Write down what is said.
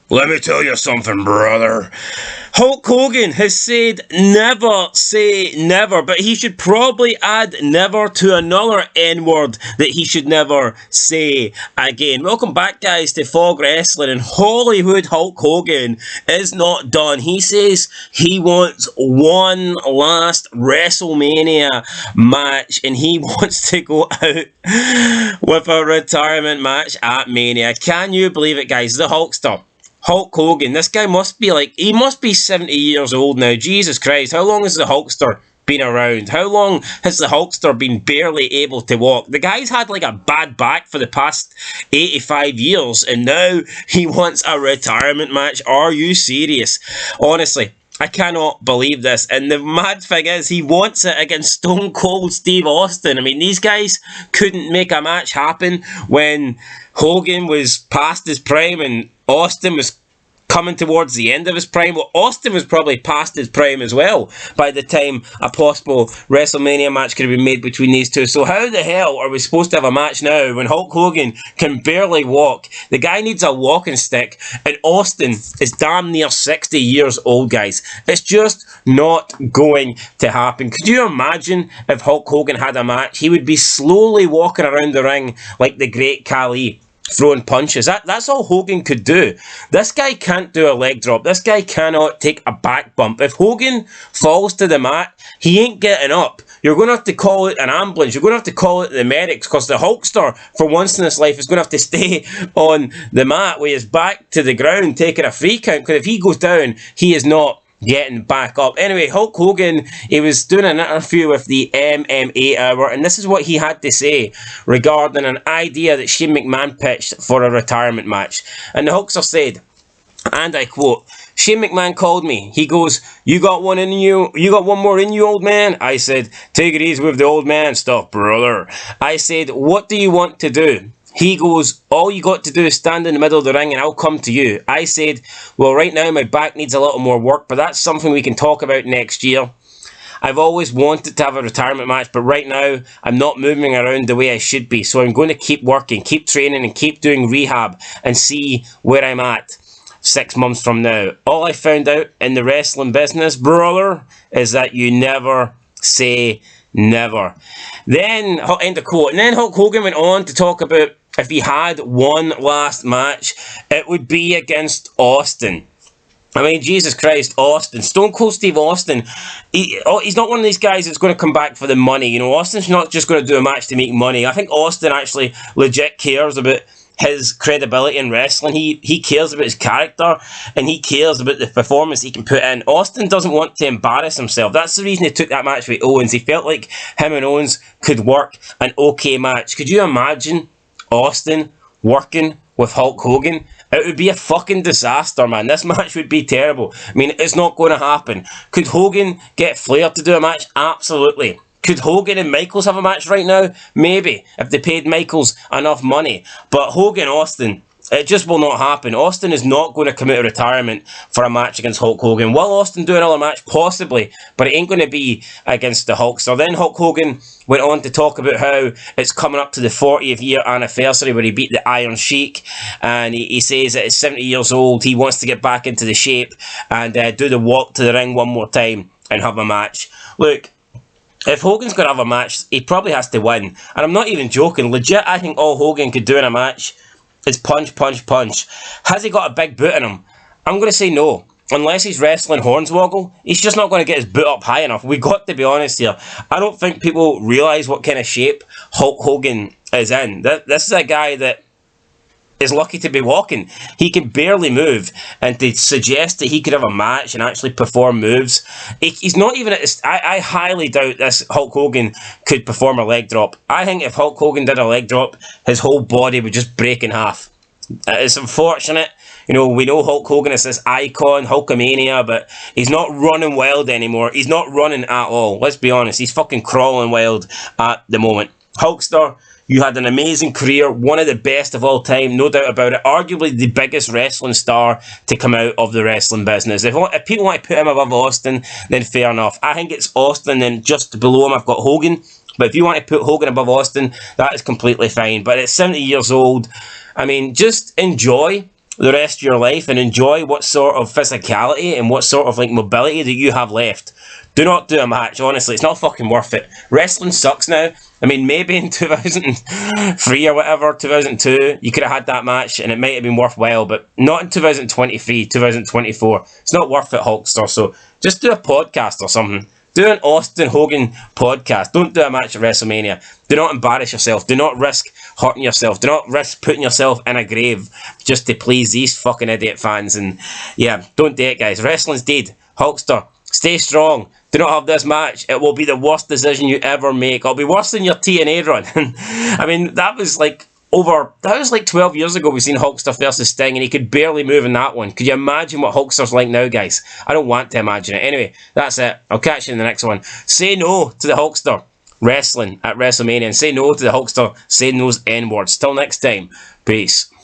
Let me tell you something, brother. Hulk Hogan has said never say never, but he should probably add never to another N-word that he should never say again. Welcome back, guys, to Fog Wrestling. And Hollywood Hulk Hogan is not done. He says he wants one last WrestleMania match, and he wants to go out with a retirement match at Mania. Can you believe it, guys? The Hulkster, Hulk Hogan, this guy must be he must be 70 years old now. Jesus Christ, how long has the Hulkster been around? How long has the Hulkster been barely able to walk? The guy's had a bad back for the past 85 years, and now he wants a retirement match. Are you serious? Honestly, I cannot believe this. And the mad thing is, he wants it against Stone Cold Steve Austin. I mean, these guys couldn't make a match happen when Hogan was past his prime and Austin was coming towards the end of his prime. Well, Austin was probably past his prime as well by the time a possible WrestleMania match could have been made between these two. So how the hell are we supposed to have a match now when Hulk Hogan can barely walk? The guy needs a walking stick, and Austin is damn near 60 years old, guys. It's just not going to happen. Could you imagine if Hulk Hogan had a match? He would be slowly walking around the ring like the Great Khali, throwing punches. That's all Hogan could do. This guy can't do a leg drop. This guy cannot take a back bump. If Hogan falls to the mat, he ain't getting up. You're going to have to call it an ambulance. You're going to have to call it the medics, because the Hulkster, for once in his life, is going to have to stay on the mat with his back to the ground, taking a free count, because if he goes down, he is not getting back up. Anyway, Hulk Hogan, he was doing an interview with the MMA Hour, and this is what he had to say regarding an idea that Shane McMahon pitched for a retirement match. And the Hulkster said, and I quote, "Shane McMahon called me. He goes, 'You got one in you? You got one more in you, old man?' I said, 'Take it easy with the old man stuff, brother.' I said, 'What do you want to do?' He goes, 'All you got to do is stand in the middle of the ring and I'll come to you.' I said, 'Well, right now my back needs a little more work, but that's something we can talk about next year. I've always wanted to have a retirement match, but right now I'm not moving around the way I should be. So I'm going to keep working, keep training, and keep doing rehab and see where I'm at 6 months from now. All I found out in the wrestling business, brother, is that you never say never.'" Then, end of quote. And then Hulk Hogan went on to talk about if he had one last match, it would be against Austin. I mean, Jesus Christ, Austin. Stone Cold Steve Austin, he's not one of these guys that's going to come back for the money. You know, Austin's not just going to do a match to make money. I think Austin actually legit cares about his credibility in wrestling. He cares about his character, and he cares about the performance he can put in. Austin doesn't want to embarrass himself. That's the reason he took that match with Owens. He felt like him and Owens could work an okay match. Could you imagine Austin working with Hulk Hogan? It would be a fucking disaster, man. This match would be terrible. I mean, it's not going to happen. Could Hogan get Flair to do a match? Absolutely. Could Hogan and Michaels have a match right now? Maybe, if they paid Michaels enough money. But Hogan, Austin, it just will not happen. Austin is not going to commit to retirement for a match against Hulk Hogan. Will Austin do another match? Possibly, but it ain't going to be against the Hulkster. Then Hulk Hogan went on to talk about how it's coming up to the 40th year anniversary where he beat the Iron Sheik, and he says that at 70 years old he wants to get back into the shape and do the walk to the ring one more time and have a match. Look, if Hogan's going to have a match, he probably has to win. And I'm not even joking. Legit, I think all Hogan could do in a match is punch, punch, punch. Has he got a big boot in him? I'm going to say no. Unless he's wrestling Hornswoggle, he's just not going to get his boot up high enough. We got to be honest here. I don't think people realise what kind of shape Hulk Hogan is in. This is a guy that is lucky to be walking. He can barely move, and to suggest that he could have a match and actually perform moves, he's not even at his, I highly doubt this Hulk Hogan could perform a leg drop. I think if Hulk Hogan did a leg drop, his whole body would just break in half. It's unfortunate. You know, we know Hulk Hogan is this icon, Hulkamania, but he's not running wild anymore. He's not running at all. Let's be honest. He's fucking crawling wild at the moment. Hulkster, you had an amazing career, one of the best of all time, no doubt about it. Arguably the biggest wrestling star to come out of the wrestling business. If people want to put him above Austin, then fair enough. I think it's Austin, and just below him I've got Hogan. But if you want to put Hogan above Austin, that is completely fine. But at 70 years old, I mean, just enjoy the rest of your life and enjoy what sort of physicality and what sort of like mobility that you have left. Do not do a match, honestly. It's not fucking worth it. Wrestling sucks now. I mean, maybe in 2003 or whatever, 2002, you could have had that match and it might have been worthwhile, but not in 2023, 2024. It's not worth it, Hulkster. So just do a podcast or something. Do an Austin Hogan podcast. Don't do a match at WrestleMania. Do not embarrass yourself. Do not risk hurting yourself. Do not risk putting yourself in a grave just to please these fucking idiot fans. And yeah, don't do it, guys. Wrestling's dead. Hulkster, stay strong. Do not have this match. It will be the worst decision you ever make. It'll be worse than your TNA run. I mean, that was like 12 years ago we seen Hulkster versus Sting and he could barely move in that one. Could you imagine what Hulkster's like now, guys? I don't want to imagine it. Anyway, that's it. I'll catch you in the next one. Say no to the Hulkster wrestling at WrestleMania and say no to the Hulkster saying those N-words. Till next time, peace.